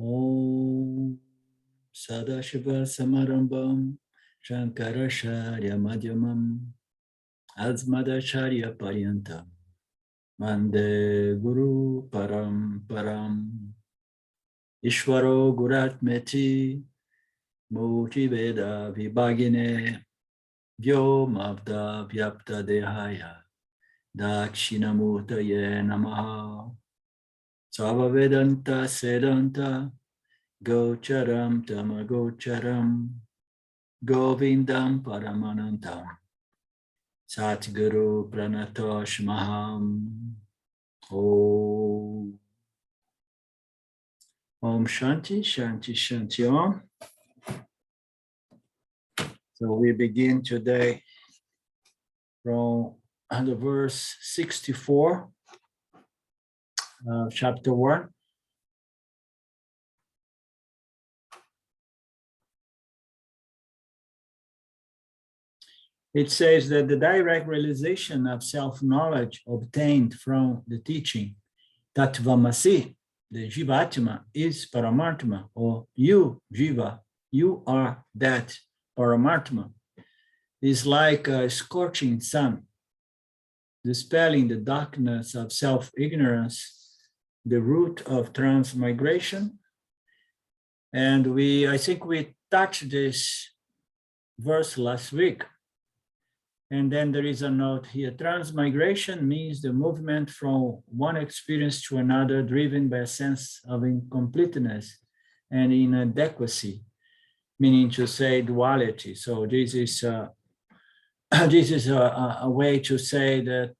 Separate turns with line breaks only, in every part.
Om Sadashiva Samarambam Shankaracharya Madhyamam Asmadacharya Paryantam Mande Guru Param Param Ishvaro Guratmeti Murti Veda Vibhagine Vyomavda Vyapta Dehaya Dakshinamurtaye Namaha Savavedanta Sedanta Gocharam Tamagocharam Govindam Paramanantam Satguru Pranatosh Maham Om Shanti Shanti Shanti Om. So we begin today from the verse 64, chapter 1. It says that the direct realization of self-knowledge obtained from the teaching Tattvamasi, the Jivatma, is Paramatma, or you, Jiva, you are that Paramatma, is like a scorching sun, dispelling the darkness of self-ignorance, the root of transmigration. And I think we touched this verse last week. And then there is a note here. Transmigration means the movement from one experience to another driven by a sense of incompleteness and inadequacy, meaning to say duality. So this is a way to say that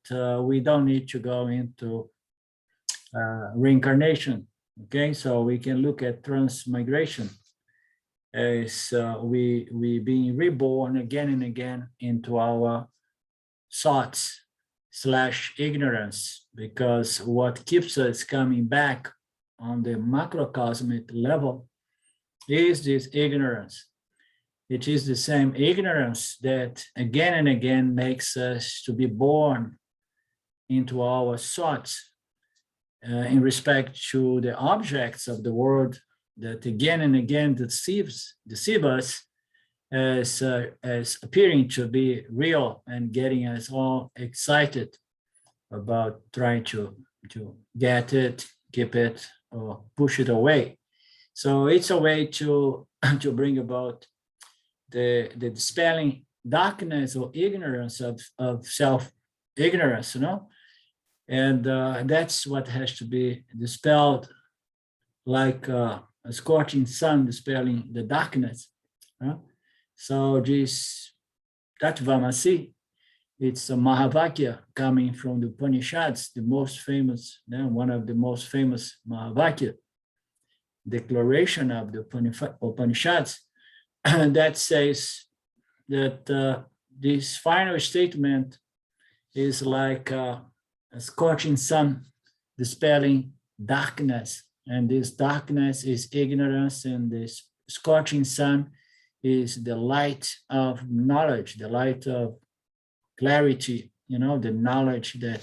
we don't need to go into reincarnation. Okay, so we can look at transmigration as we being reborn again and again into our thoughts / ignorance, because what keeps us coming back on the macrocosmic level is this ignorance. It is the same ignorance that again and again makes us to be born into our thoughts in respect to the objects of the world that again and again deceive us as appearing to be real and getting us all excited about trying to get it, keep it, or push it away. So it's a way to bring about the dispelling darkness or ignorance of self-ignorance, and that's what has to be dispelled, like a scorching sun dispelling the darkness. So this Tattvamasi, it's a Mahavakya coming from the Upanishads, the most famous, one of the most famous Mahavakya declaration of the Upanishads, that says that this final statement is like a scorching sun dispelling darkness. And this darkness is ignorance, and this scorching sun is the light of knowledge, the light of clarity, the knowledge that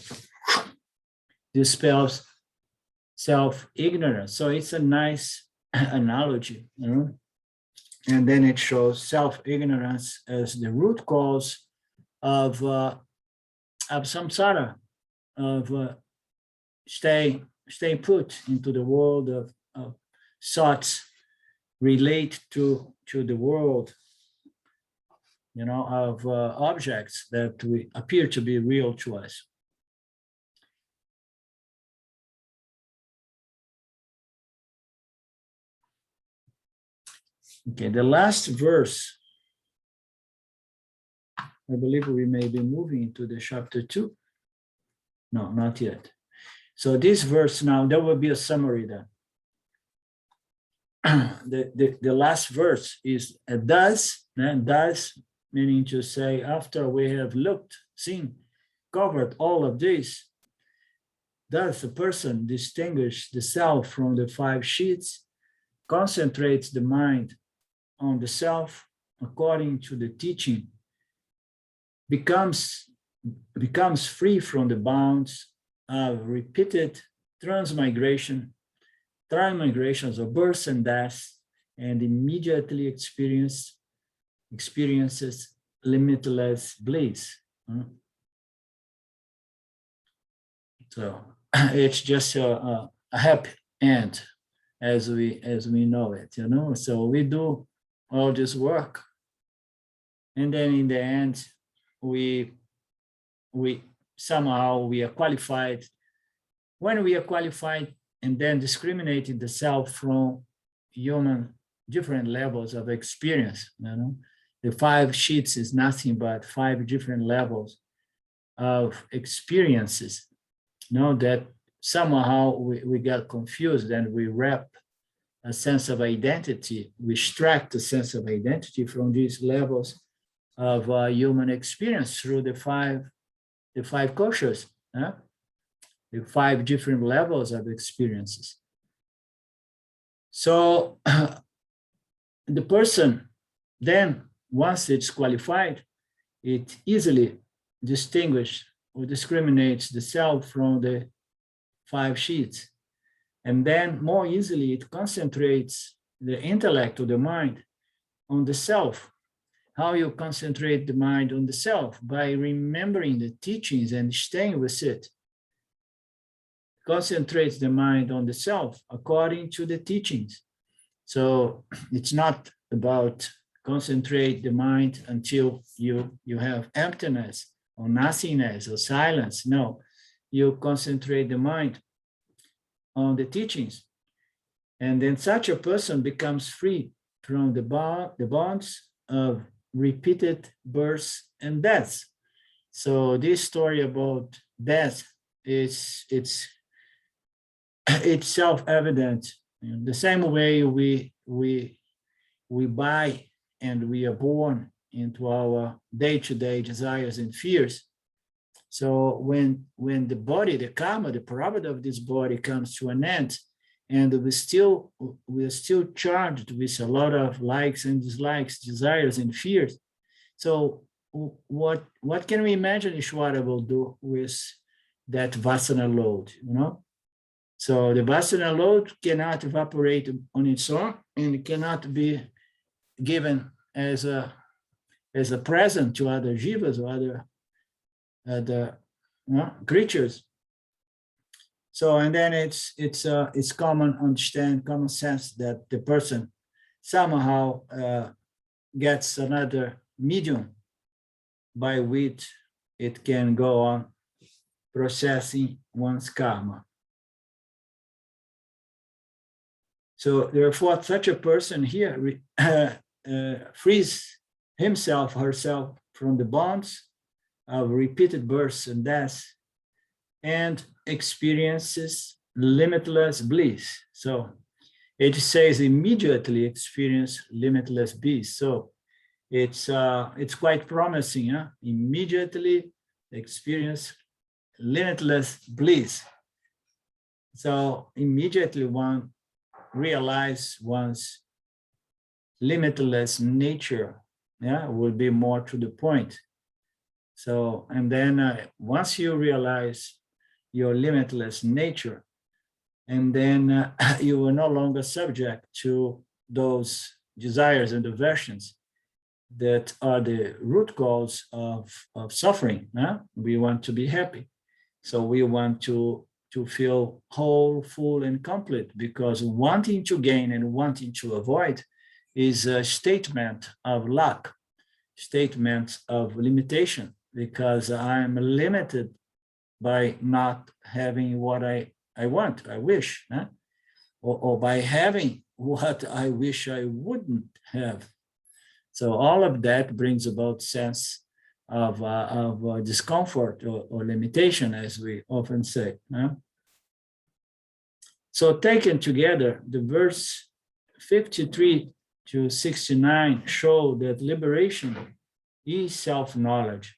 dispels self-ignorance. So it's a nice analogy, And then it shows self-ignorance as the root cause of samsara, of stay put into the world of thoughts relate to the world, of objects that we appear to be real to us. Okay, the last verse, I believe we may be moving into the chapter 2. No, not yet. So this verse now, there will be a summary then. The last verse is thus, meaning to say, after we have looked, seen, covered all of this, thus a person distinguishes the self from the 5 sheaths, concentrates the mind on the self according to the teaching, becomes free from the bounds of repeated transmigration transmigrations of birth and death, and immediately experiences limitless bliss. So it's just a happy end as we know it, So we do all this work, and then in the end, we somehow we are qualified. When we are qualified, and then discriminating the self from human different levels of experience, The 5 sheaths is nothing but 5 different levels of experiences, that somehow we got confused, and we wrap a sense of identity, we extract a sense of identity from these levels of human experience through the five koshas, the 5 different levels of experiences. So the person then, once it's qualified, it easily distinguishes or discriminates the self from the 5 sheaths. And then more easily it concentrates the intellect or the mind on the self. How you concentrate the mind on the self? By remembering the teachings and staying with it. Concentrates the mind on the self according to the teachings. So it's not about concentrate the mind until you have emptiness or nothingness or silence. No, you concentrate the mind on the teachings. And then such a person becomes free from the bonds of repeated births and deaths. So this story about death it's self-evident. The same way we buy and we are born into our day-to-day desires and fears. So when the body, the karma, the prarabdha of this body comes to an end, and we're still charged with a lot of likes and dislikes, desires and fears. So what can we imagine Ishvara will do with that vasana load, So the vasana load cannot evaporate on its own, and it cannot be given as a present to other jivas or other creatures. So, and then it's common sense that the person somehow gets another medium by which it can go on processing one's karma. So therefore, such a person here frees himself, herself from the bonds of repeated births and deaths, and experiences limitless bliss. So it says immediately experience limitless bliss. So it's quite promising. Immediately experience limitless bliss. So immediately one realize one's limitless nature. Will be more to the point. So, and then once you realize your limitless nature, and then you are no longer subject to those desires and aversions that are the root cause of suffering. We want to be happy. So we want to feel whole, full, and complete, because wanting to gain and wanting to avoid is a statement of lack, statement of limitation, because I'm limited by not having what I want, I wish, or by having what I wish I wouldn't have. So all of that brings about sense of discomfort or limitation, as we often say. So taken together, the verse 53 to 69 show that liberation is self-knowledge.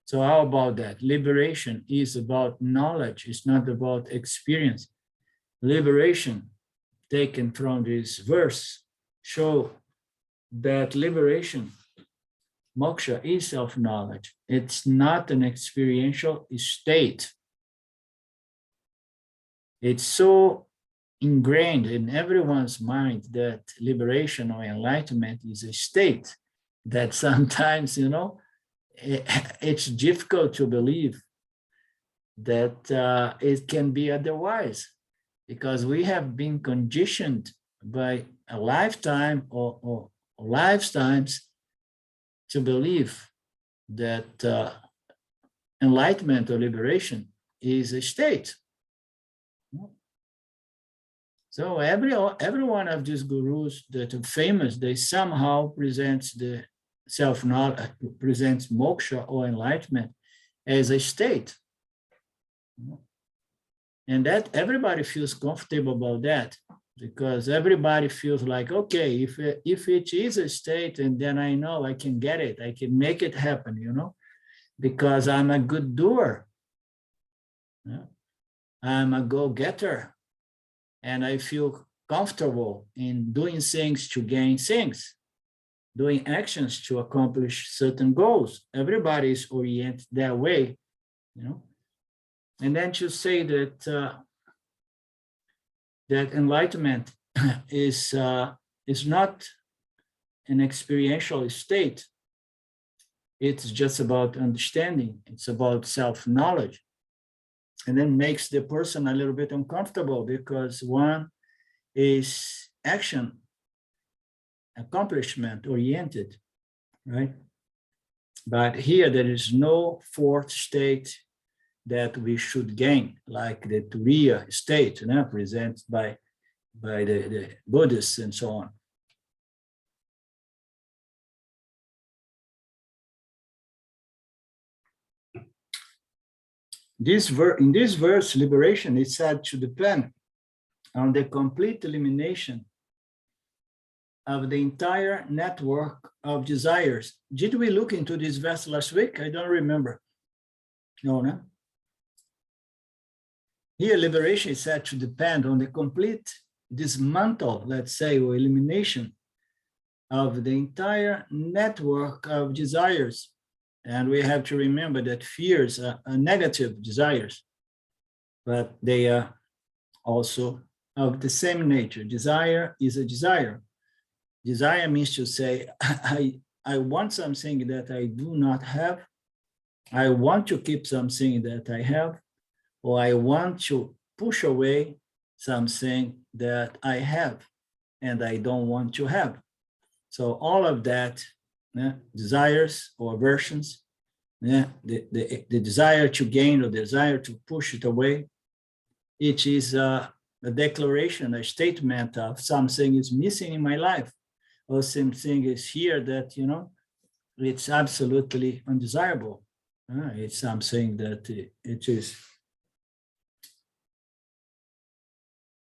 So how about that? Liberation is about knowledge. It's not about experience. Liberation, taken from this verse, show that liberation, moksha, is self-knowledge. It's not an experiential state. It's so ingrained in everyone's mind that liberation or enlightenment is a state that sometimes, you know, it's difficult to believe that it can be otherwise, because we have been conditioned by a lifetime or lifetimes to believe that enlightenment or liberation is a state. So every one of these gurus that are famous, they somehow presents the self-knowledge, presents moksha or enlightenment as a state. And that everybody feels comfortable about that, because everybody feels like, okay, if it is a state, and then I know I can get it, I can make it happen, you know, because I'm a good doer. I'm a go-getter, and I feel comfortable in doing things to gain things, doing actions to accomplish certain goals. Everybody is oriented that way, you know. And then to say that that enlightenment is not an experiential state. It's just about understanding. It's about self-knowledge. And then makes the person a little bit uncomfortable, because one is action, accomplishment oriented, right? But here there is no fourth state that we should gain, like the Turiya state, you know, presented by the Buddhists and so on. In this verse, liberation is said to depend on the complete elimination of the entire network of desires. Did we look into this verse last week? I don't remember. No? Here, liberation is said to depend on the complete dismantle, let's say, or elimination of the entire network of desires. And we have to remember that fears are negative desires, but they are also of the same nature. Desire is a desire. Desire means to say, I want something that I do not have. I want to keep something that I have, or I want to push away something that I have and I don't want to have. So all of that, desires or aversions, the desire to gain or desire to push it away, it is a declaration, a statement of something is missing in my life, or something is here that, you know, it's absolutely undesirable. It's something that it's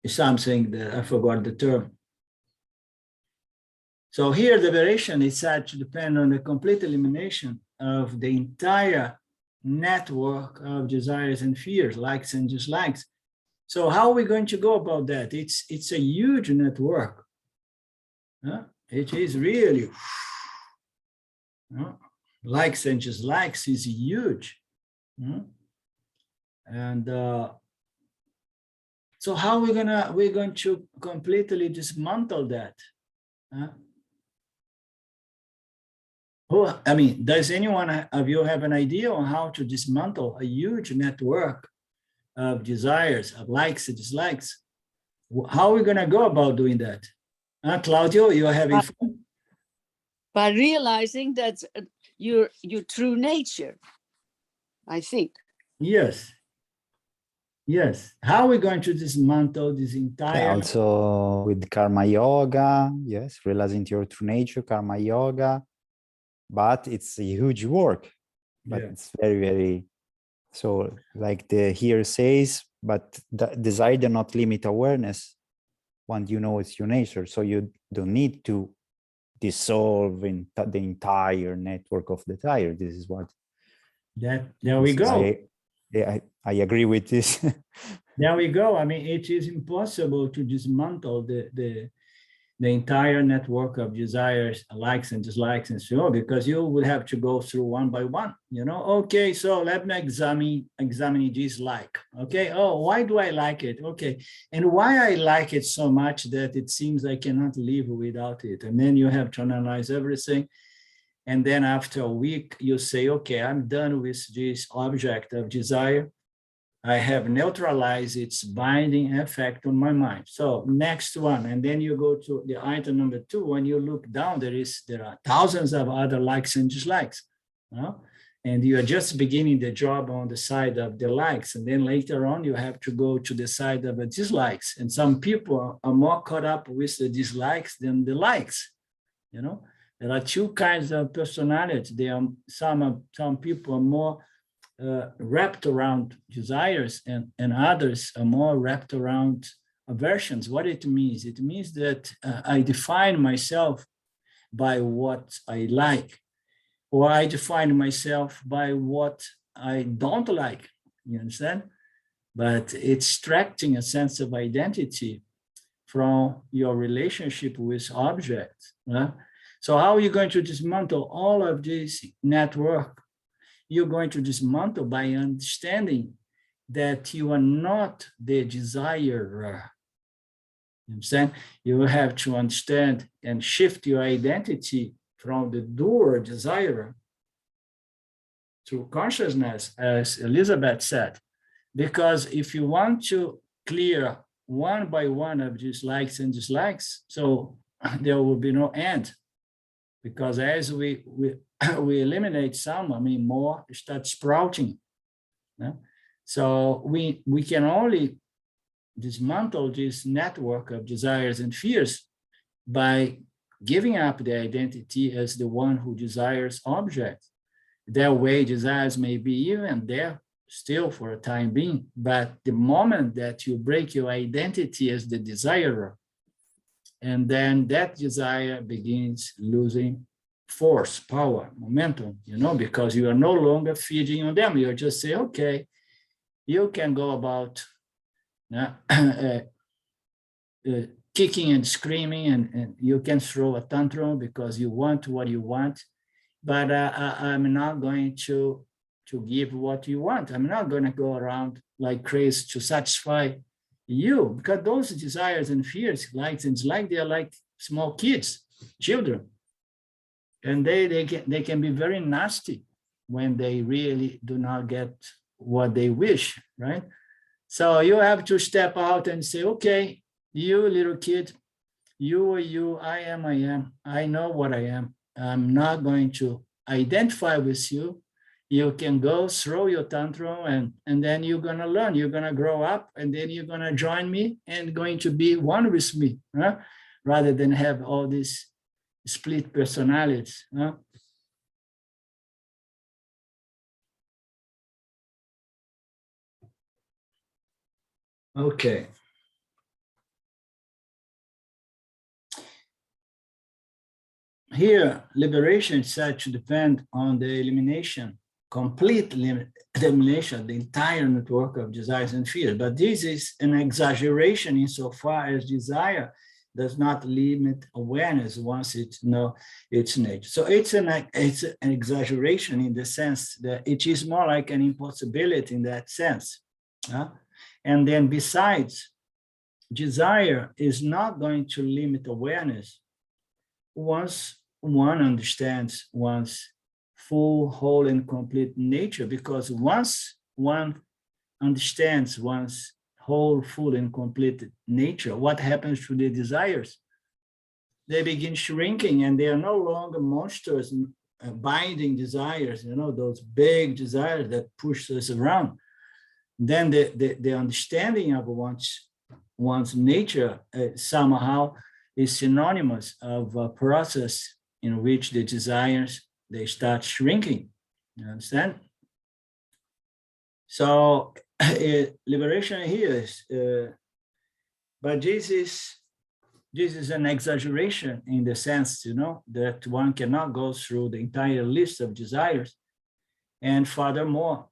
something that I forgot the term. So here, liberation is said to depend on the complete elimination of the entire network of desires and fears, likes and dislikes. So how are we going to go about that? It's a huge network. It is really, likes and dislikes is huge. And so how we're going to completely dismantle that? I mean, does anyone of you have an idea on how to dismantle a huge network of desires, of likes and dislikes? How are we going to go about doing that? Claudio, you are having fun?
By realizing that your true nature, I think.
Yes. Yes. How are we going to dismantle this entire...
Yeah, also with karma yoga, yes, realizing your true nature, karma yoga. But it's a huge work, but it's very, very, so like the here says, but the desire does not limit awareness when you know it's your nature. So you don't need to dissolve in the entire network of desire. This is what.
There we go.
I agree with this.
There we go. I mean, it is impossible to dismantle the entire network of desires, likes and dislikes and so on, because you will have to go through one by one, you know. Okay, so let me examine this like. Okay, oh, why do I like it? Okay, and why I like it so much that it seems I cannot live without it. And then you have to analyze everything. And then after a week, you say, okay, I'm done with this object of desire. I have neutralized its binding effect on my mind. So next one, and then you go to the item number 2. When you look down, there are thousands of other likes and dislikes, you know? And you are just beginning the job on the side of the likes, and then later on you have to go to the side of the dislikes. And some people are more caught up with the dislikes than the likes, you know. There are two kinds of personality. Some people are more wrapped around desires, and others are more wrapped around aversions. What it means? It means that I define myself by what I like, or I define myself by what I don't like. You understand? But extracting a sense of identity from your relationship with objects. So how are you going to dismantle all of this network? You're going to dismantle by understanding that you are not the desirer. You understand? You have to understand and shift your identity from the doer, desirer, to consciousness, as Elizabeth said. Because if you want to clear one by one of these likes and dislikes, so there will be no end. Because as we eliminate some, more start sprouting. Yeah? So we can only dismantle this network of desires and fears by giving up the identity as the one who desires objects. That way, desires may be even there still for a time being, but the moment that you break your identity as the desirer, and then that desire begins losing force, power, momentum, because you are no longer feeding on them. You just say, okay, you can go about kicking and screaming, and you can throw a tantrum because you want what you want, but I'm not going to give what you want. I'm not going to go around like crazy to satisfy you, because those desires and fears, likes and dislikes, they are like small kids, children, and they can be very nasty when they really do not get what they wish, right? So you have to step out and say, okay, you little kid, you are you, I am, I know what I am. I'm not going to identify with you. You can go throw your tantrum, and then you're going to learn. You're going to grow up, and then you're going to join me and going to be one with me, huh? Rather than have all these split personalities. Huh? Okay. Here, liberation is said to depend on the elimination, complete elimination of the entire network of desires and fears. But this is an exaggeration insofar as desire does not limit awareness once it knows its nature. So it's an exaggeration in the sense that it is more like an impossibility in that sense. And then besides, desire is not going to limit awareness once one understands one's full, whole, and complete nature, because once one understands one's whole, full, and complete nature, what happens to the desires? They begin shrinking, and they are no longer monsters, binding desires, those big desires that push us around. Then the understanding of one's nature somehow is synonymous of a process in which the desires, they start shrinking. You understand? So liberation here is, but this is an exaggeration in the sense, that one cannot go through the entire list of desires. And furthermore,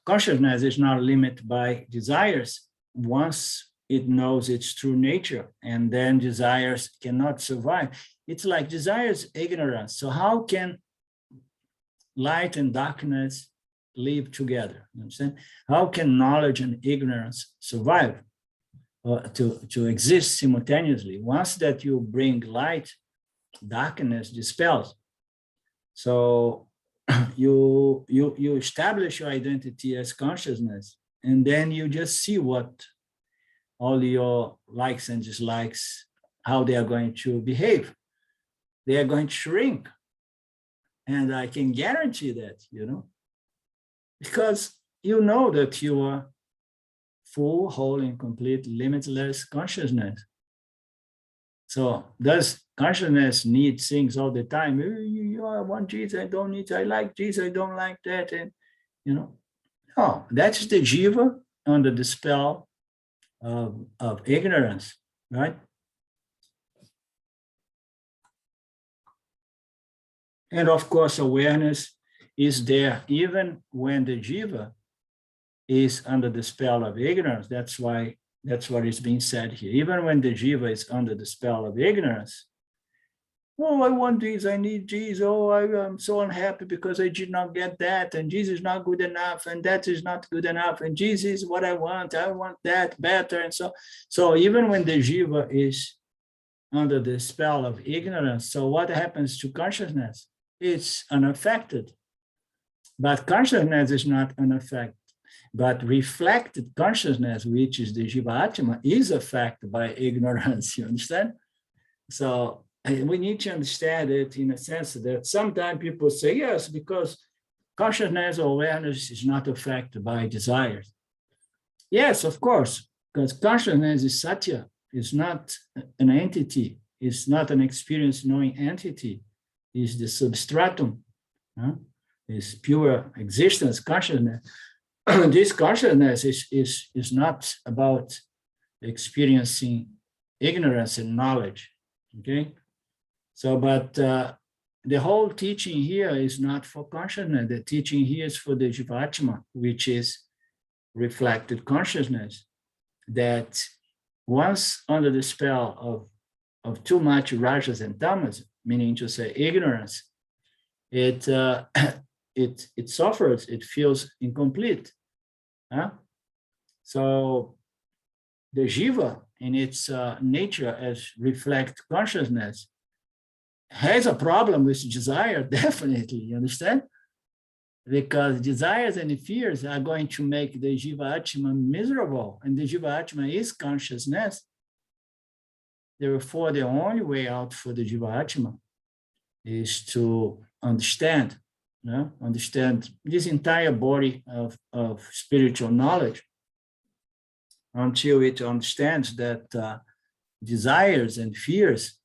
consciousness is not limited by desires. Once it knows its true nature, and then desires cannot survive. It's like desires ignorance. So how can light and darkness live together? You understand? How can knowledge and ignorance survive, to exist simultaneously? Once that you bring light, darkness dispels. So you establish your identity as consciousness, and then you just see what all your likes and dislikes, how they are going to behave. They are going to shrink. And I can guarantee that, because you know that you are full, whole, and complete, limitless consciousness. So does consciousness need things all the time? I want Jesus, I don't need, I like Jesus, I don't like that. And, no, that's the jiva under the spell of ignorance, right? And of course, awareness is there even when the jiva is under the spell of ignorance. That's what is being said here. Even when the jiva is under the spell of ignorance, oh, I want Jesus, I need Jesus, oh, I'm so unhappy because I did not get that, and Jesus is not good enough, and that is not good enough, and Jesus is what I want that better, and so even when the jiva is under the spell of ignorance, so what happens to consciousness? It's unaffected. But consciousness is not unaffected. But reflected consciousness, which is the Jiva Atma, is affected by ignorance, you understand? So we need to understand it in a sense that sometimes people say, yes, because consciousness or awareness is not affected by desires. Yes, of course, because consciousness is Satya, it's not an entity, it's not an experience knowing entity, it's the substratum, it's pure existence, consciousness. This consciousness is not about experiencing ignorance and knowledge, okay? So, but the whole teaching here is not for consciousness. The teaching here is for the Jivatma, which is reflected consciousness, that once under the spell of too much rajas and tamas, meaning to say ignorance, it suffers, it feels incomplete. So the jiva in its nature as reflect consciousness has a problem with desire, definitely, you understand? Because desires and fears are going to make the Jiva Atma miserable, and the Jiva Atma is consciousness. Therefore, the only way out for the Jiva Atma is to understand this entire body of spiritual knowledge until it understands that desires and fears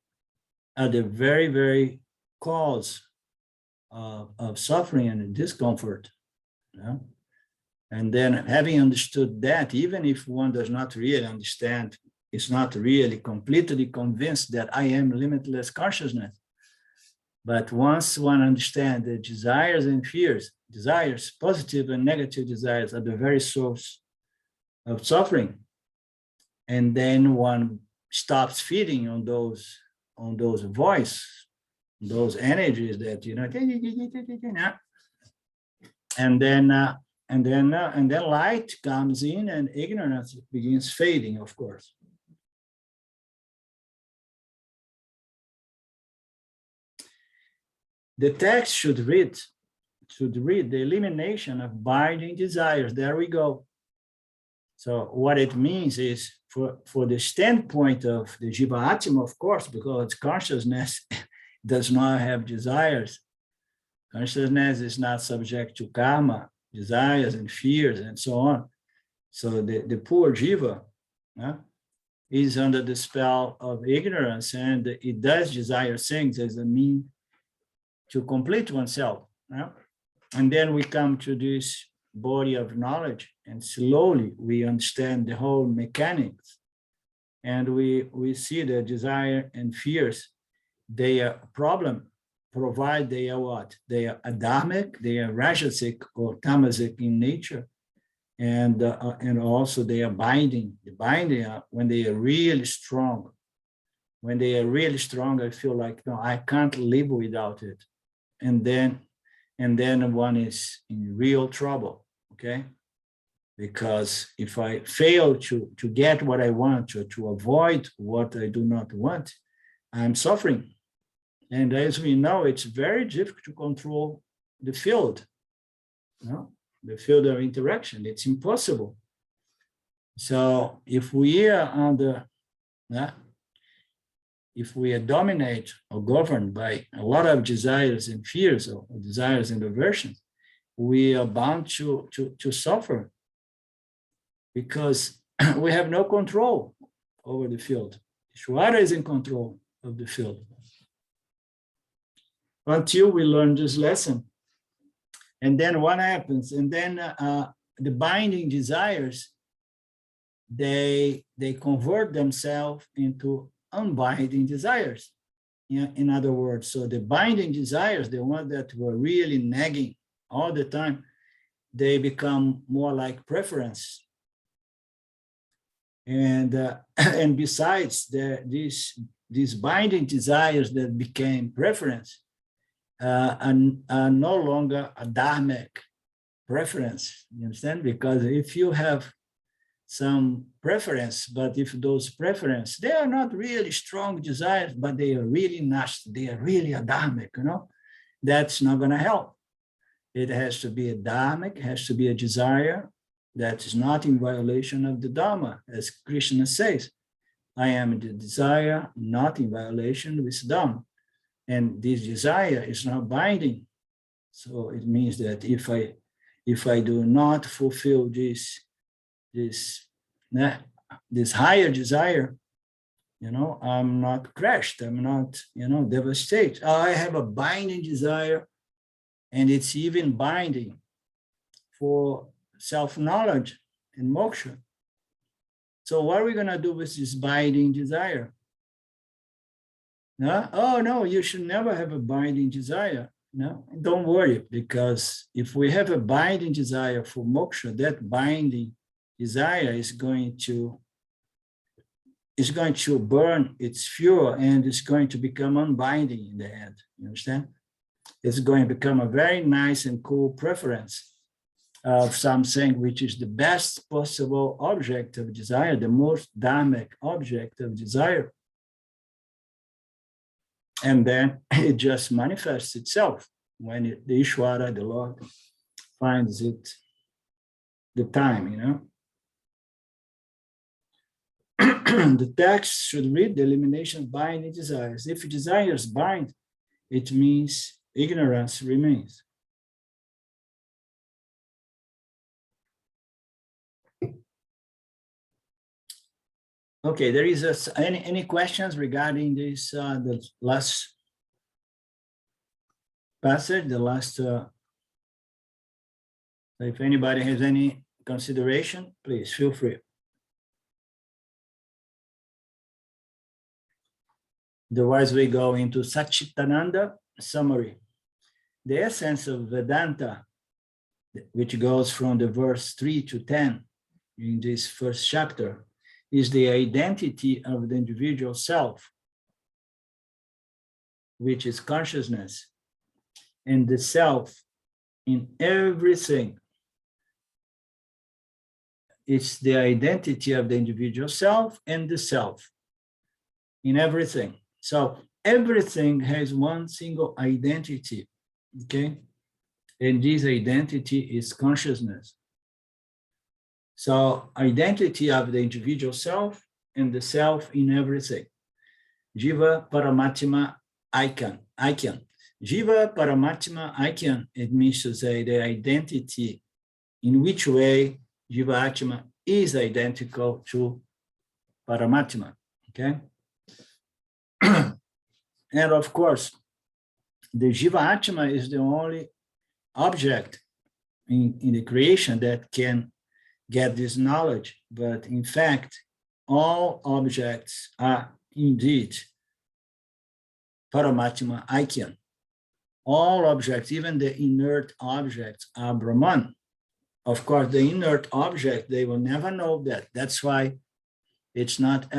are the very, very cause of suffering and discomfort. And then having understood that, even if one does not really understand, is not really completely convinced that I am limitless consciousness. But once one understands that desires and fears, desires, positive and negative desires, are the very source of suffering, and then one stops feeding on those voice, those energies that and then light comes in and ignorance begins fading, of course. The text should read the elimination of binding desires. There we go. So what it means is, for the standpoint of the Jiva Atma, of course, because consciousness does not have desires. Consciousness is not subject to karma, desires and fears and so on. So the poor Jiva is under the spell of ignorance, and it does desire things as a means to complete oneself. And then we come to this body of knowledge, and slowly we understand the whole mechanics, and we see that desire and fears, they are a problem, provide they are what? They are adharmic, they are rajasic or tamasic in nature, and also they are binding. The binding when they are really strong. When they are really strong, I feel like no, I can't live without it, and then one is in real trouble. Okay, because if I fail to get what I want, to avoid what I do not want, I'm suffering. And as we know, it's very difficult to control the field, the field of interaction. It's impossible. So if we are under, if we are dominated or governed by a lot of desires and fears, or desires and aversions, we are bound to suffer, because we have no control over the field. Ishvara is in control of the field. Until we learn this lesson. And then what happens? And then the binding desires, they convert themselves into unbinding desires. In other words, so the binding desires, the ones that were really nagging all the time, they become more like preference. And besides these binding desires that became preference, are no longer a dharmic preference, you understand? Because if you have some preference, but if those preference, they are not really strong desires, but they are really nasty, they are really adharmic, that's not going to help. It has to be a dharmic, has to be a desire that is not in violation of the Dharma, as Krishna says, I am the desire not in violation with Dharma. And this desire is not binding. So it means that if I do not fulfill this higher desire, I'm not crushed, I'm not, devastated. I have a binding desire, and it's even binding for self-knowledge and moksha. So what are we going to do with this binding desire? Oh, no, you should never have a binding desire. No, don't worry, because if we have a binding desire for moksha, that binding desire is going to burn its fuel, and it's going to become unbinding in the end. You understand? It's going to become a very nice and cool preference of something which is the best possible object of desire, the most dharmic object of desire. And then it just manifests itself when the Ishvara, the Lord, finds it, the time, The text should read the elimination of binding desires. If desires bind, it means ignorance remains. Okay, there is any questions regarding this, the last passage, the last, if anybody has any consideration, please feel free. Otherwise, we go into Satchitananda Summary. The essence of Vedanta, which goes from the verse 3 to 10 in this first chapter, is the identity of the individual self, which is consciousness, and the self in everything. It's the identity of the individual self and the self in everything. So everything has one single identity, okay? And this identity is consciousness. So identity of the individual self and the self in everything. Jiva Paramatma Icon. Jiva Paramatma Icon, it means to say the identity in which way Jiva Atma is identical to Paramatma, okay? And of course, the Jiva Atma is the only object in the creation that can get this knowledge, but in fact, all objects are indeed Paramatma Icon. All objects, even the inert objects, are Brahman. of course, the inert object, they will never know that. That's why it's not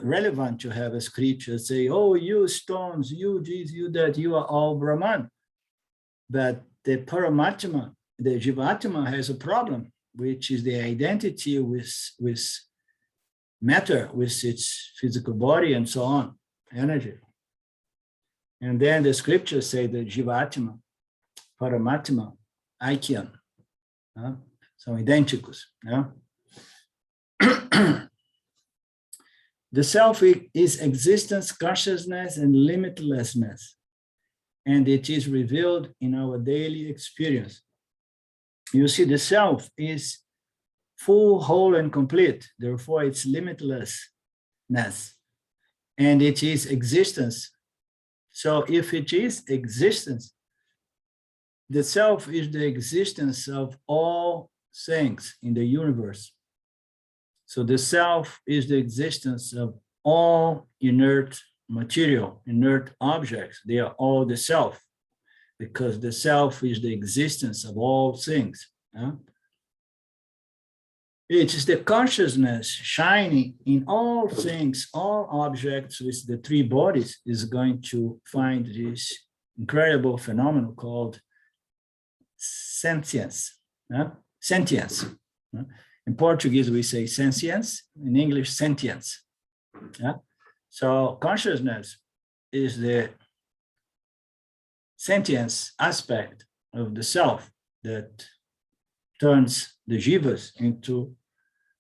relevant to have a scripture say, oh, you stones, you this, you that, you are all Brahman. But the Paramatma, the Jivatma has a problem, which is the identity with matter, with its physical body and so on, energy. And then the scriptures say that Jivatma, Paramatma, Aikyam, são idênticos. The self is existence, consciousness, and limitlessness, and it is revealed in our daily experience. You see, the self is full, whole, and complete. Therefore, it's limitlessness, and it is existence. So if it is existence, the self is the existence of all things in the universe. So the self is the existence of all inert material, inert objects. They are all the self, because the self is the existence of all things. It is the consciousness shining in all things, all objects with the three bodies is going to find this incredible phenomenon called sentience. Sentience. In Portuguese, we say sentience. In English, sentience. So consciousness is the sentience aspect of the self that turns the jivas into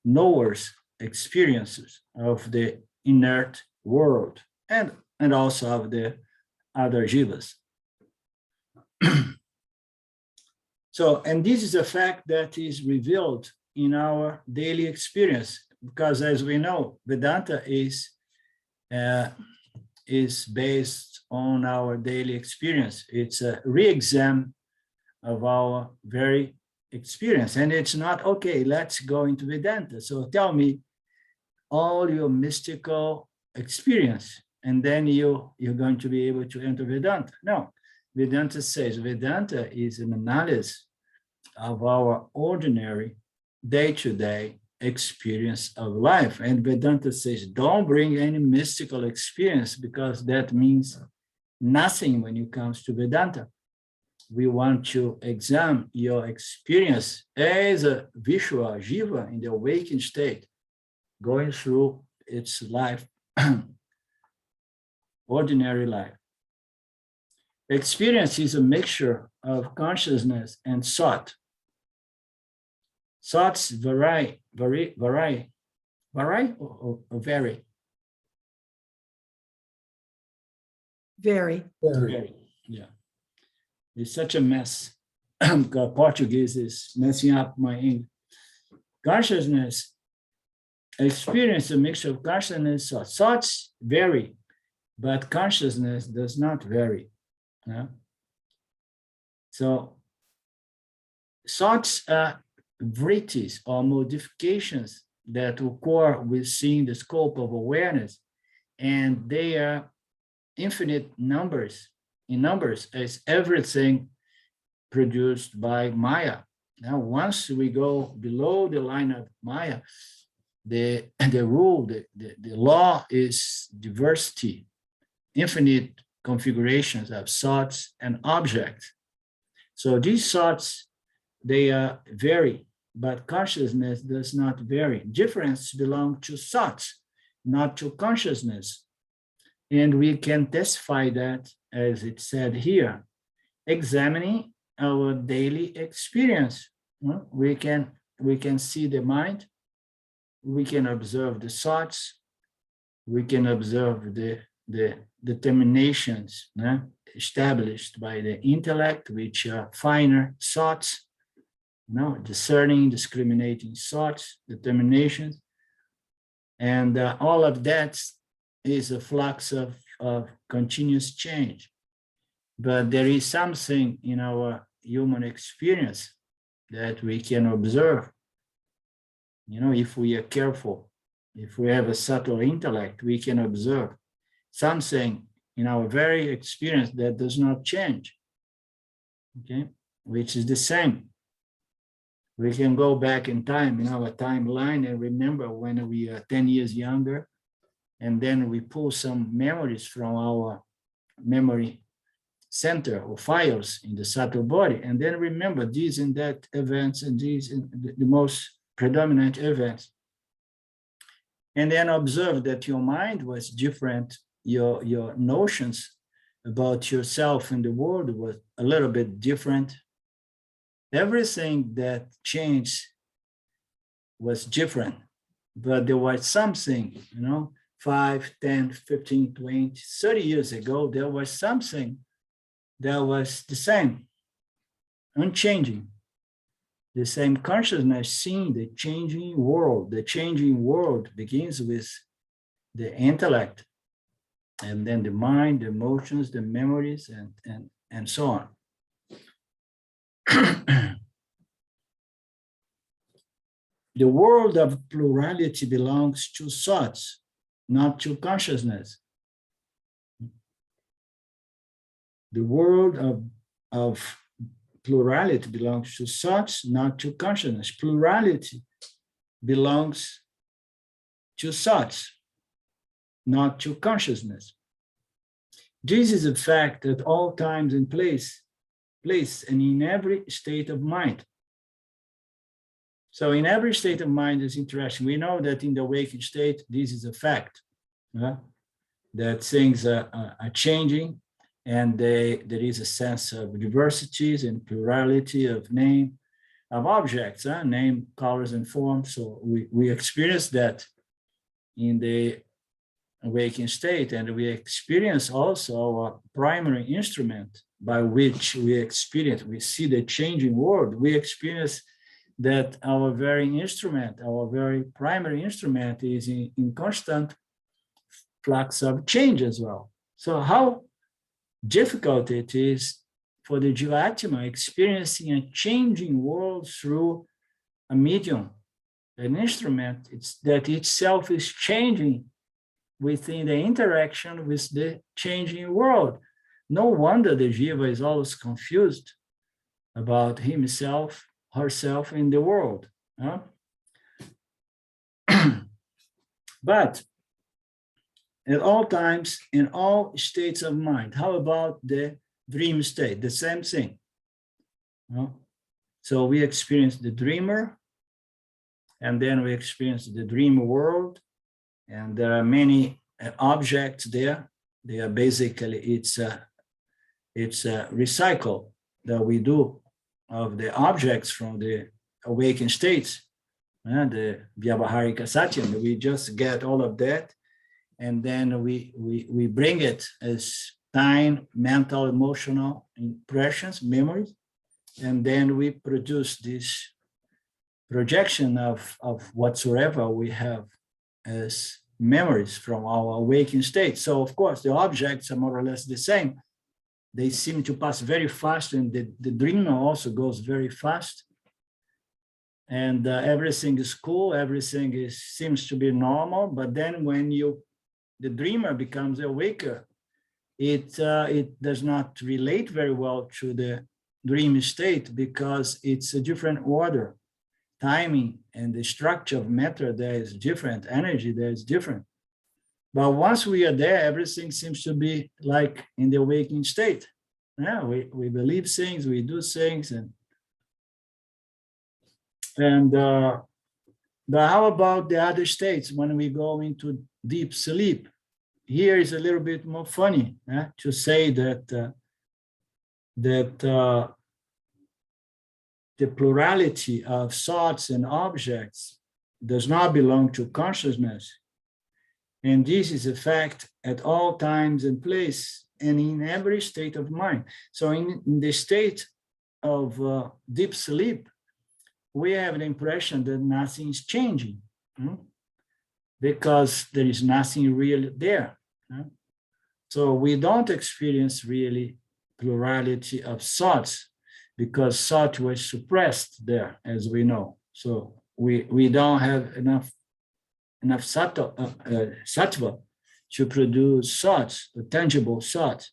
knowers, experiences of the inert world and also of the other jivas. So, and this is a fact that is revealed in our daily experience, because as we know, Vedanta is based on our daily experience. It's a re-exam of our very experience. And it's not, okay, let's go into Vedanta. So tell me all your mystical experience, and then you're going to be able to enter Vedanta. No, Vedanta says Vedanta is an analysis of our ordinary day-to-day experience of life. And Vedanta says, don't bring any mystical experience, because that means nothing when it comes to Vedanta. We want to examine your experience as a visual jiva in the awakened state, going through its life, ordinary life. Experience is a mixture of consciousness and thought. Thoughts vary or vary?
Very.
Vary, yeah. It's such a mess. Portuguese is messing up my English. Consciousness, experience a mixture of consciousness and thoughts. Thoughts vary, but consciousness does not vary. So thoughts are vrittis or modifications that occur within the scope of awareness, and they are infinite numbers, in numbers, as everything produced by Maya. Now, once we go below the line of Maya, the rule, the law is diversity, infinite configurations of thoughts and objects. So these thoughts, they vary, but consciousness does not vary. Difference belongs to thoughts, not to consciousness. And we can testify that, as it said here, examining our daily experience. We can see the mind, we can observe the thoughts, we can observe the determinations established by the intellect, which are finer thoughts, discerning, discriminating thoughts, determinations, and all of that is a flux of continuous change. But there is something in our human experience that we can observe. If we are careful, if we have a subtle intellect, we can observe something in our very experience that does not change, okay, which is the same. We can go back in time in our timeline and remember when we are 10 years younger, and then we pull some memories from our memory center or files in the subtle body, and then remember these and that events and these the most predominant events. And then observe that your mind was different, your notions about yourself and the world was a little bit different. Everything that changed was different, but there was something, 5, 10, 15, 20, 30 years ago, there was something that was the same, unchanging. The same consciousness seeing the changing world. The changing world begins with the intellect, and then the mind, the emotions, the memories, and so on. The world of plurality belongs to thoughts, not to consciousness. The world of plurality belongs to thoughts, not to consciousness. Plurality belongs to thoughts, not to consciousness. This is a fact at all times and place and in every state of mind. So in every state of mind is interaction. We know that in the awakened state, this is a fact, that things are changing, and there is a sense of diversities and plurality of objects, name, colors, and forms. So we experience that in the awakened state, and we experience also our primary instrument by which we see the changing world. We experience that our very primary instrument is in constant flux of change as well. So how difficult it is for the Jivatma experiencing a changing world through a medium, an instrument that itself is changing within the interaction with the changing world. No wonder the Jiva is always confused about himself, herself in the world. But at all times, in all states of mind, how about the dream state? The same thing. So we experience the dreamer, and then we experience the dream world, and there are many objects there. They are basically, it's a recycle that we do of the objects from the awakened states, the Vyavaharika Satyam. We just get all of that, and then we bring it as time, mental, emotional impressions, memories, and then we produce this projection of whatsoever we have as memories from our awakened state. So of course, the objects are more or less the same. They seem to pass very fast, and the dreamer also goes very fast. And everything is cool, everything seems to be normal. But then when the dreamer becomes awaker, it does not relate very well to the dream state, because it's a different order. Timing and the structure of matter there is different, energy there is different. But once we are there, everything seems to be like in the awakening state. Yeah, we believe things, we do things, but how about the other states when we go into deep sleep? Here is a little bit more funny to say that the plurality of thoughts and objects does not belong to consciousness. And this is a fact at all times and place and in every state of mind. So in the state of deep sleep, we have the impression that nothing is changing because there is nothing really there. So we don't experience really plurality of thoughts, because thought was suppressed there, as we know. So we don't have enough sattva to produce thoughts, the tangible thoughts.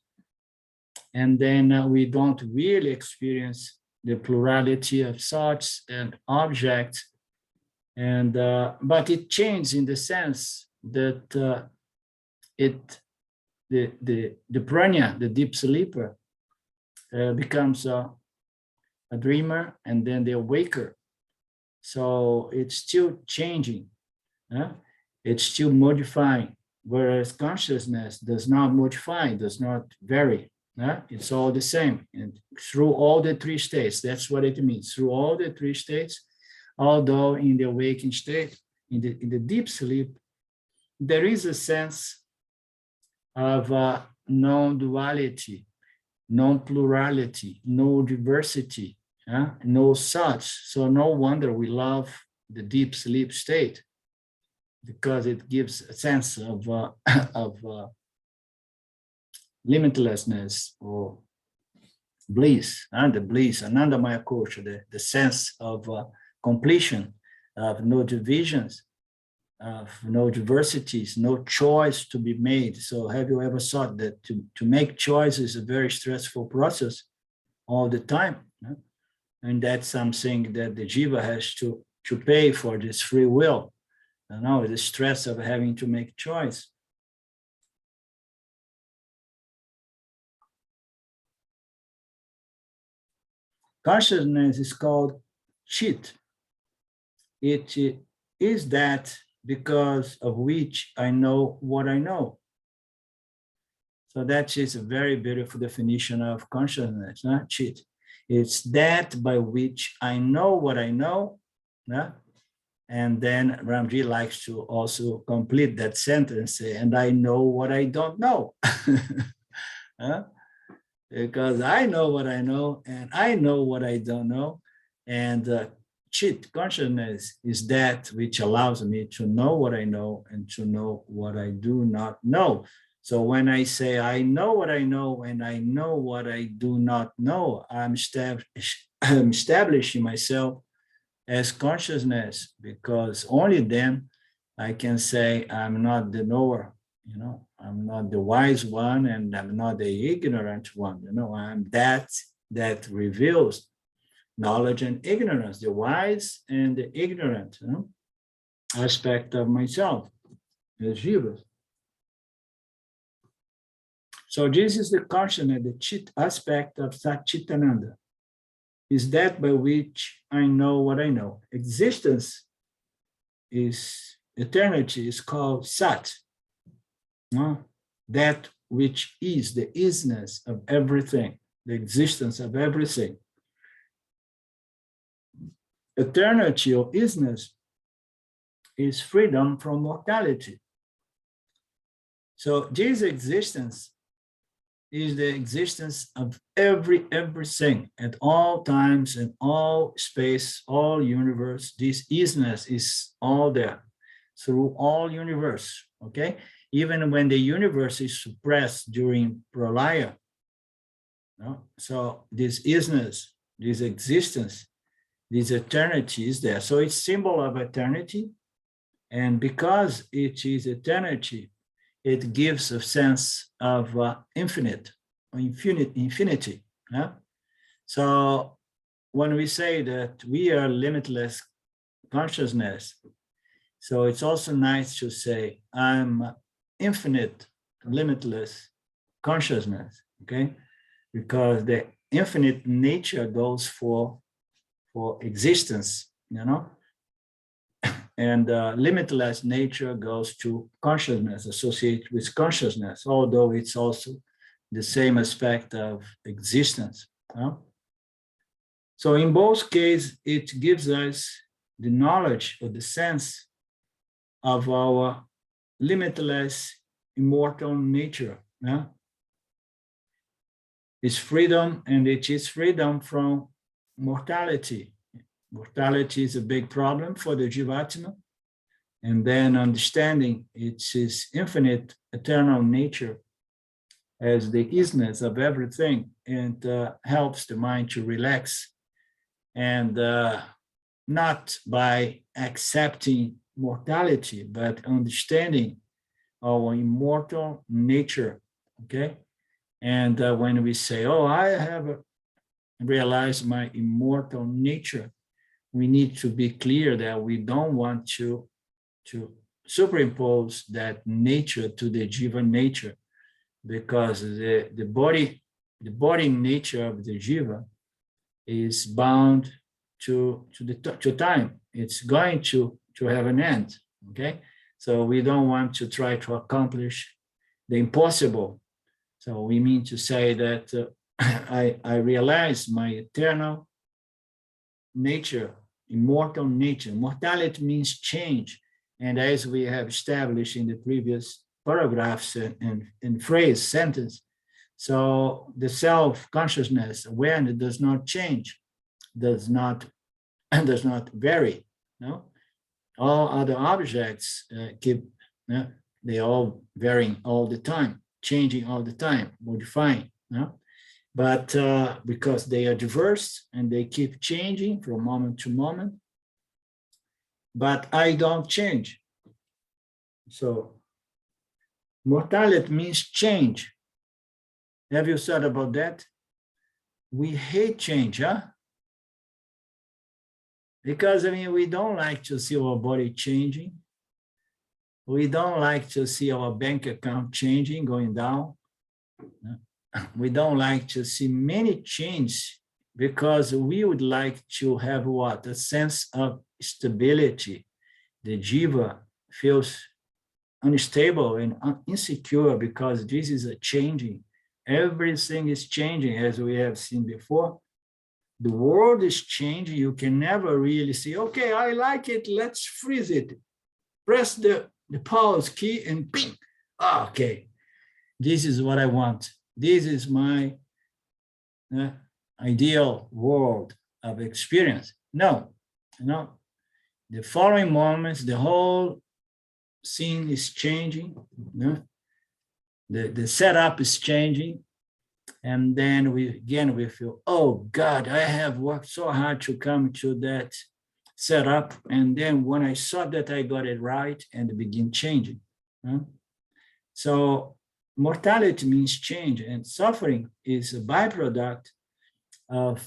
And then we don't really experience the plurality of thoughts and objects. And but it changed in the sense that the prana, the deep sleeper, becomes a dreamer and then the awaker. So it's still changing, it's still modifying, whereas consciousness does not modify, does not vary. It's all the same, and through all the three states. That's what it means, through all the three states. Although in the awakened state, in the deep sleep, there is a sense of non-duality, non-plurality, no diversity, no such. So no wonder we love the deep sleep state, because it gives a sense of limitlessness or bliss, and the bliss, Ananda Maya Kosha, the sense of completion, of no divisions, of no diversities, no choice to be made. So have you ever thought that to make choice is a very stressful process all the time? And that's something that the jiva has to pay for, this free will, the stress of having to make choice. Consciousness is called chit. It is that because of which I know what I know. So that is a very beautiful definition of consciousness, chit. It's that by which I know what I know. And then Ramji likes to also complete that sentence, say, and I know what I don't know. Because I know what I know, and I know what I don't know. And chit, consciousness, is that which allows me to know what I know and to know what I do not know. So when I say I know what I know and I know what I do not know, I'm establishing myself as consciousness, because only then I can say I'm not the knower, I'm not the wise one, and I'm not the ignorant one, I'm that reveals knowledge and ignorance, the wise and the ignorant aspect of myself as jiva. So this is the consciousness, the chit aspect of Satchitananda, is that by which I know what I know. Existence is, eternity is called Sat, that which is the isness of everything, the existence of everything. Eternity or isness is freedom from mortality. So this existence is the existence of everything at all times and all space, all universe. This isness is all there through all universe, okay? Even when the universe is suppressed during pralaya, so this isness, this existence, this eternity is there. So it's symbol of eternity. And because it is eternity, it gives a sense of infinity. So when we say that we are limitless consciousness, so it's also nice to say I'm infinite, limitless consciousness, okay? Because the infinite nature goes for existence, and limitless nature goes to consciousness, associated with consciousness, although it's also the same aspect of existence. So in both cases, it gives us the knowledge or the sense of our limitless immortal nature. It's freedom, and it is freedom from mortality. Mortality is a big problem for the Jivatma, and then understanding its infinite eternal nature as the isness of everything, and helps the mind to relax, and not by accepting mortality, but understanding our immortal nature, okay? And when we say, oh, I have realize my immortal nature, we need to be clear that we don't want to superimpose that nature to the jiva nature, because the body nature of the jiva is bound to time. It's going to have an end. Okay, so we don't want to try to accomplish the impossible. So we mean to say that I realize my eternal nature, immortal nature. Mortality means change. And as we have established in the previous paragraphs and phrase, sentence, so the self-consciousness, awareness does not change, does not vary. No, all other objects keep, they all varying all the time, changing all the time, modifying. No, but because they are diverse and they keep changing from moment to moment. But I don't change. So mortality means change. Have you thought about that? We hate change, huh? Because, I mean, we don't like to see our body changing. We don't like to see our bank account changing, going down. We don't like to see many changes, because we would like to have what? A sense of stability. The jiva feels unstable and insecure because this is a changing. Everything is changing, as we have seen before. The world is changing. You can never really say, okay, I like it, let's freeze it. Press the pause key and ping. Okay, this is what I want. This is my ideal world of experience. No. The following moments, the whole scene is changing. The setup is changing. And then we feel, oh God, I have worked so hard to come to that setup. And then when I saw that I got it right, and begin changing. So mortality means change, and suffering is a byproduct of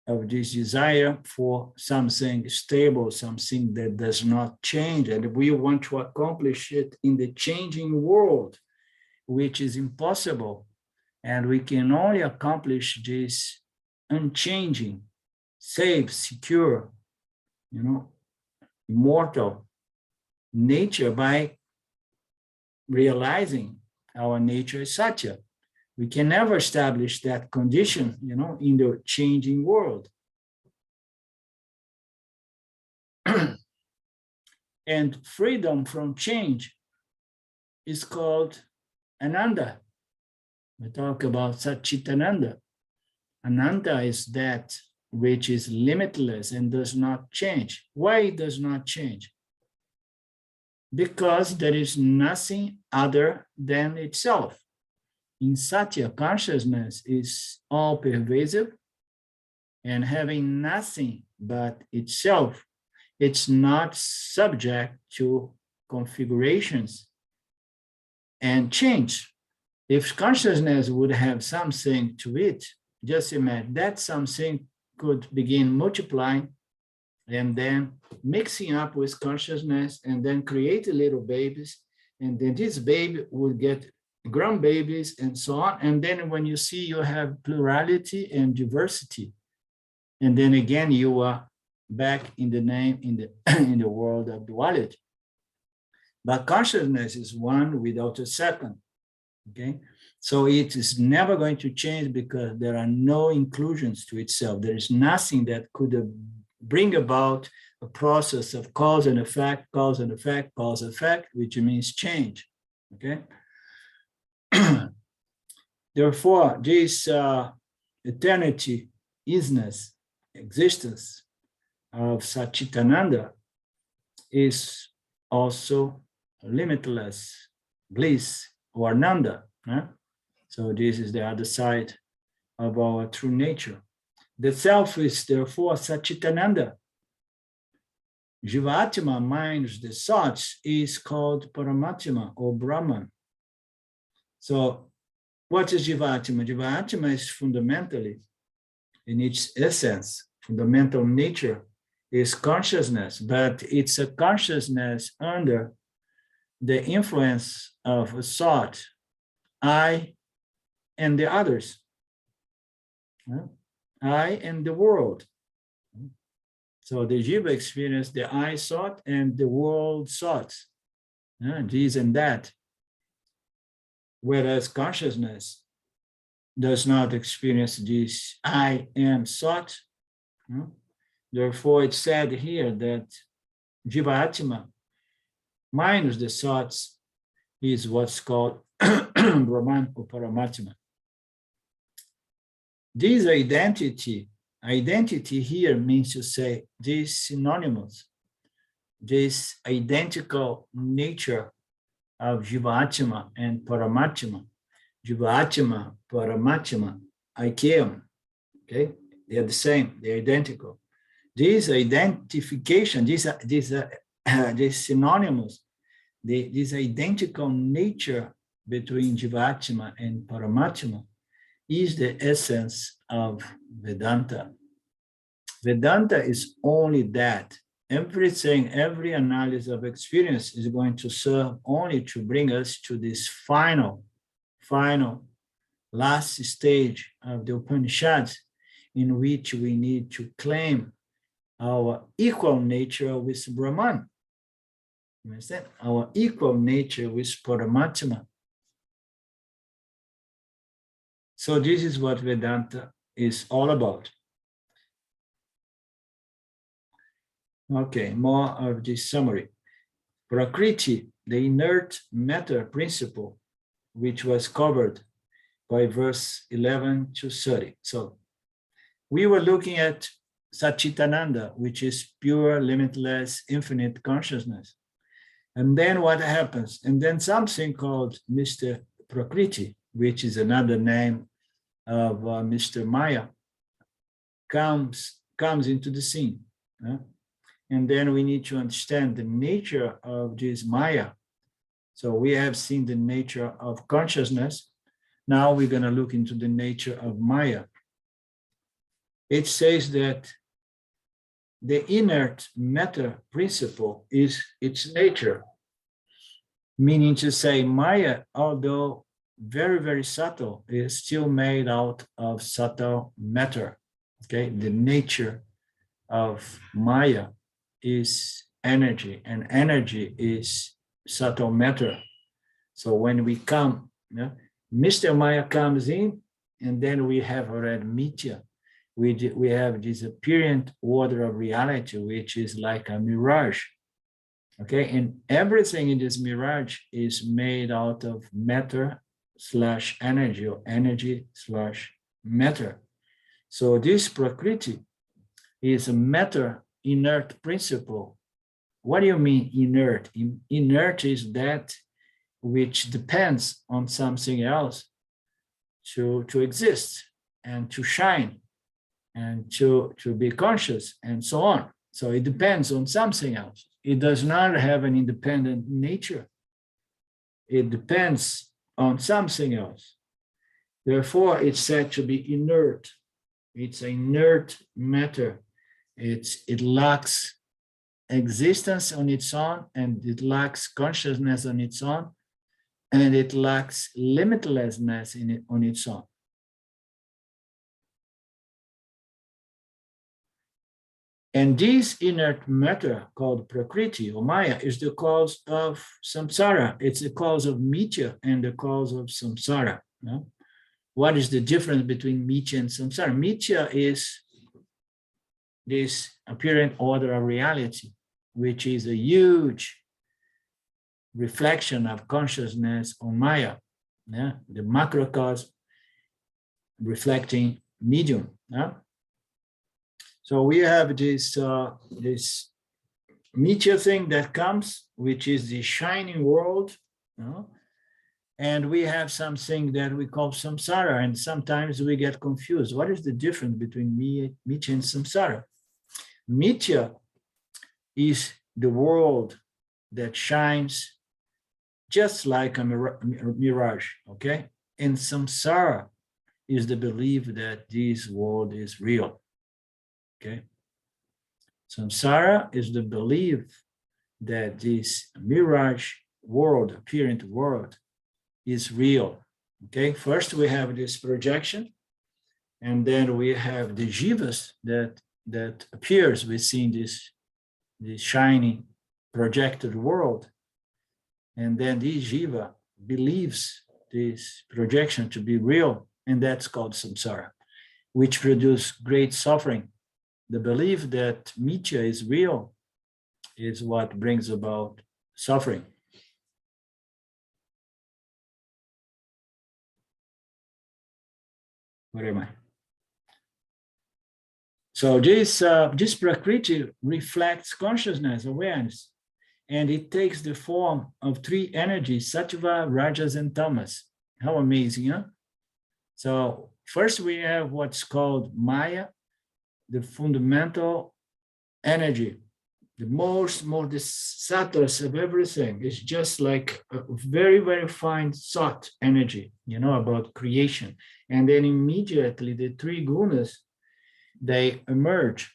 this desire for something stable, something that does not change. And we want to accomplish it in the changing world, which is impossible. And we can only accomplish this unchanging, safe, secure, immortal nature by realizing our nature is Satya. We can never establish that condition, in the changing world. And freedom from change is called Ananda. We talk about Satchitananda. Ananda is that which is limitless and does not change. Why it does not change? Because there is nothing other than itself. In Satya, consciousness is all pervasive, and having nothing but itself, it's not subject to configurations and change. If consciousness would have something to it, just imagine that something could begin multiplying and then mixing up with consciousness and then create little babies. And then this baby would get grandbabies and so on. And then when you see, you have plurality and diversity. And then again, you are back in the world of duality. But consciousness is one without a second. Okay, so it is never going to change because there are no inclusions to itself. There is nothing that could bring about a process of cause and effect, cause and effect, cause effect, which means change. Okay. Therefore, this eternity, isness, existence of Satchitananda is also limitless bliss or Ananda. So this is the other side of our true nature. The self is therefore Satchitananda. Jivatma, minus the thoughts, is called Paramatma or Brahman. So what is Jivatma? Jivatma is fundamentally in its essence, fundamental nature, is consciousness, but it's a consciousness under the influence of a thought, I and the others, I and the world. So the jiva experience the I thought and the world thoughts, this and that, whereas consciousness does not experience this I am thought. Therefore, it's said here that Jiva Atma minus the thoughts is what's called Brahman or Paramatma. This identity here means to say this synonymous, this identical nature of Jiva Atma and Paramatma. Jiva Atma, Paramatma, Aikyam, okay? They're the same, they're identical. This identification, this synonymous, this identical nature between Jivatma and Paramatma is the essence of Vedanta. Vedanta is only that. Everything, every analysis of experience is going to serve only to bring us to this final, last stage of the Upanishads, in which we need to claim our equal nature with Brahman. You understand? Our equal nature with Paramatma. So this is what Vedanta is all about. Okay, more of this summary. Prakriti, the inert matter principle, which was covered by verse 11 to 30. So we were looking at Satchitananda, which is pure, limitless, infinite consciousness. And then what happens? And then something called Mr. Prakriti, which is another name of Mr. Maya, comes into the scene. And then we need to understand the nature of this Maya. So we have seen the nature of consciousness. Now we're going to look into the nature of Maya. It says that the inert matter principle is its nature, meaning to say Maya, although very, very subtle, is still made out of subtle matter. Okay, the nature of Maya is energy, and energy is subtle matter. So when we come, Mr. Maya comes in, and then we have already Mithya. We have this apparent order of reality, which is like a mirage. Okay, and everything in this mirage is made out of matter / energy, or energy / matter. So this Prakriti is a matter inert principle. What do you mean inert? Inert is that which depends on something else to exist and to shine and to be conscious and so on. So it depends on something else. It does not have an independent nature. It depends on something else. Therefore, it's said to be inert. It's inert matter. It lacks existence on its own, and it lacks consciousness on its own, and it lacks limitlessness on its own. And this inert matter called Prakriti or Maya is the cause of samsara. It's the cause of Mithya and the cause of samsara. What is the difference between Mithya and samsara? Mithya is this apparent order of reality, which is a huge reflection of consciousness on Maya, the macrocosm reflecting medium. So we have this Mithya thing that comes, which is the shining world, and we have something that we call samsara, and sometimes we get confused. What is the difference between Mithya and samsara? Mithya is the world that shines just like a mirage, okay? And samsara is the belief that this world is real. Okay. Samsara is the belief that this mirage world, apparent world, is real. Okay. First, we have this projection, and then we have the jivas that appears within this shiny projected world. And then this jiva believes this projection to be real, and that's called samsara, which produces great suffering. The belief that mithya is real is what brings about suffering. Where am I? So this prakriti reflects consciousness, awareness, and it takes the form of three energies, sattva, rajas, and tamas. How amazing, huh? So first we have what's called Maya, the fundamental energy, the most the sattvas of everything. It's just like a very, very fine thought energy, about creation. And then immediately the three gunas, they emerge,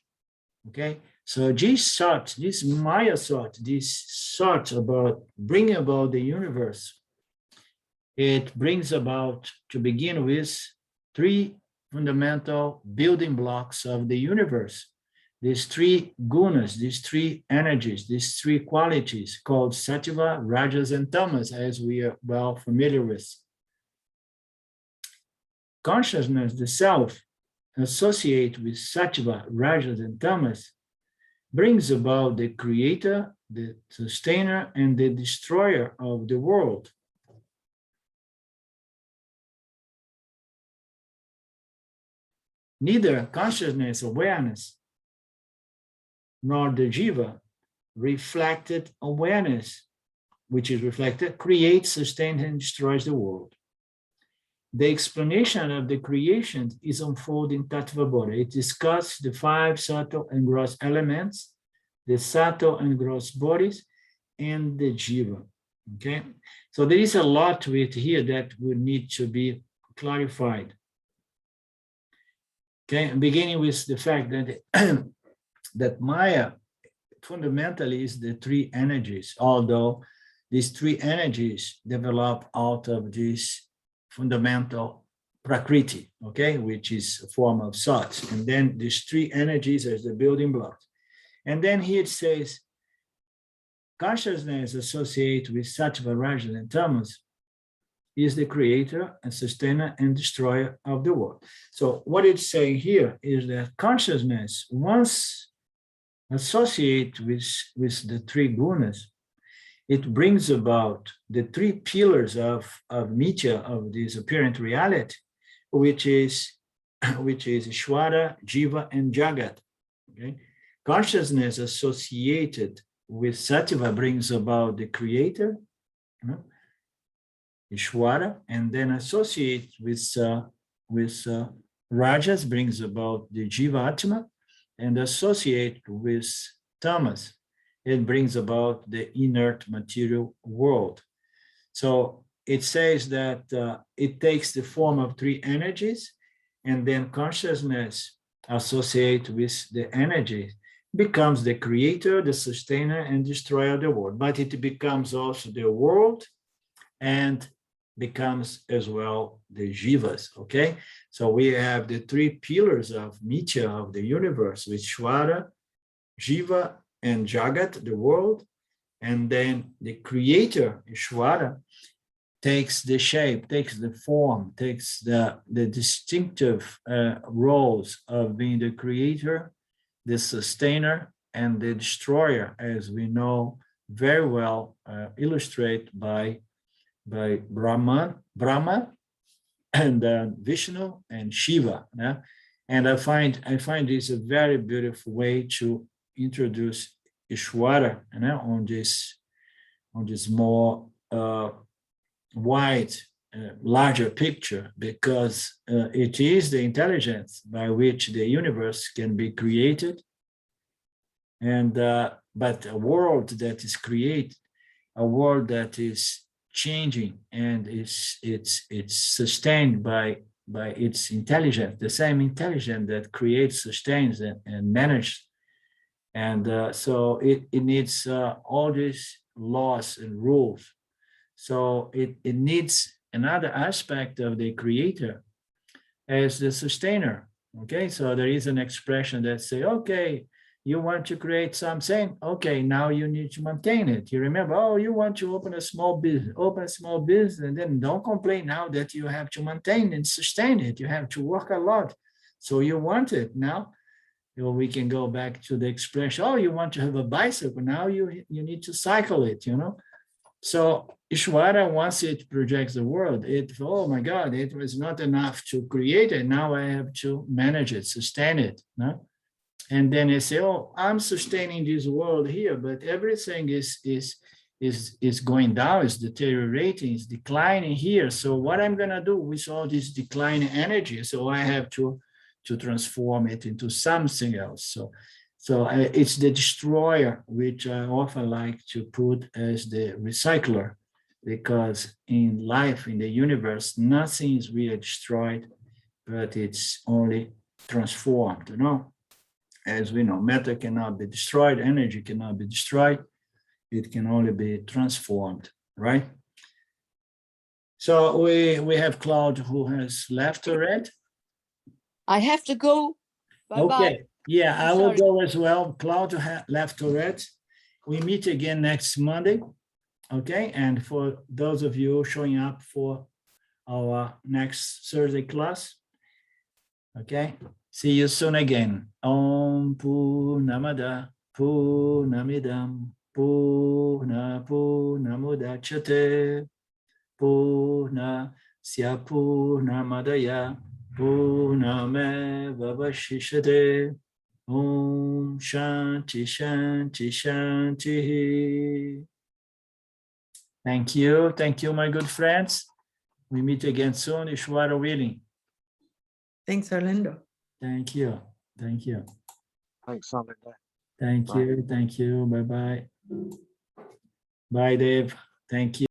okay? So this thought, this Maya thought, this thought about bringing about the universe, it brings about, to begin with, three fundamental building blocks of the universe. These three gunas, these three energies, these three qualities called sattva, rajas, and tamas, as we are well familiar with. Consciousness, the self, associated with sattva, rajas, and tamas, brings about the creator, the sustainer, and the destroyer of the world. Neither consciousness, awareness, nor the jiva, reflected awareness, which is reflected, creates, sustains, and destroys the world. The explanation of the creation is unfolded in Tattva Bodha. It discusses the five subtle and gross elements, the subtle and gross bodies, and the jiva. Okay, so there is a lot to it here that would need to be clarified. Okay, beginning with the fact that that Maya fundamentally is the three energies, although these three energies develop out of this fundamental prakriti, okay, which is a form of thoughts. And then these three energies as the building blocks. And then here it says, consciousness associated with sattva, rajas, and tamas is the creator and sustainer and destroyer of the world. So what it's saying here is that consciousness, once associated with the three gunas, it brings about the three pillars of mithya, of this apparent reality, which is Ishvara, Jiva, and Jagat. Okay? Consciousness associated with sattva brings about the creator, Ishvara, and then associated with rajas brings about the Jiva Atma, and associated with tamas, it brings about the inert material world. So it says that it takes the form of three energies, and then consciousness associated with the energy becomes the creator, the sustainer, and destroyer of the world. But it becomes also the world and becomes as well the jivas, okay? So we have the three pillars of mithya, of the universe, with Ishvara, Jiva, and Jagat, the world, and then the creator, Ishvara, takes the shape, takes the form, takes the distinctive roles of being the creator, the sustainer, and the destroyer, as we know very well, illustrated by Brahma and Vishnu and Shiva. Yeah? And I find this a very beautiful way to introduce Ishvara, on this more wide, larger picture, because it is the intelligence by which the universe can be created, and but a world that is created, a world that is changing, and it's sustained by by its intelligence, the same intelligence that creates, sustains, and manages. And so it needs all these laws and rules. So it needs another aspect of the creator as the sustainer. Okay, so there is an expression that say, okay, you want to create something, okay, now you need to maintain it. You remember, oh, you want to open a small business, and then don't complain now that you have to maintain and sustain it. You have to work a lot. So you want it now. We can go back to the expression, oh, you want to have a bicycle, now you need to cycle it, So Ishvara, once it projects the world, oh my God, it was not enough to create it. Now I have to manage it, sustain it. No? And then they say, oh, I'm sustaining this world here, but everything is going down, is deteriorating, is declining here. So what I'm gonna do with all this declining energy? So I have to transform it into something else. So it's the destroyer, which I often like to put as the recycler, because in life, in the universe, nothing is really destroyed, but it's only transformed, As we know, matter cannot be destroyed, energy cannot be destroyed, it can only be transformed, right? So we have Claude who has left already.
I have to go. Bye-bye.
Okay, yeah,
I'm
I will
sorry.
go as well. Claude left already. We meet again next Monday, okay? And for those of you showing up for our next Thursday class, okay? See you soon again. Om Purnamada Purnamidam Purnamudachyate Purnasya Purnamadaya Purnameva Vashishate. Om Shanti Shanti Shanti. Thank you, my good friends. We meet again soon, Ishvara willing.
Thanks, Orlando.
Thank you.
Thanks, Ananda.
Thank
Bye.
you. Bye-bye. Bye, Dave. Thank you.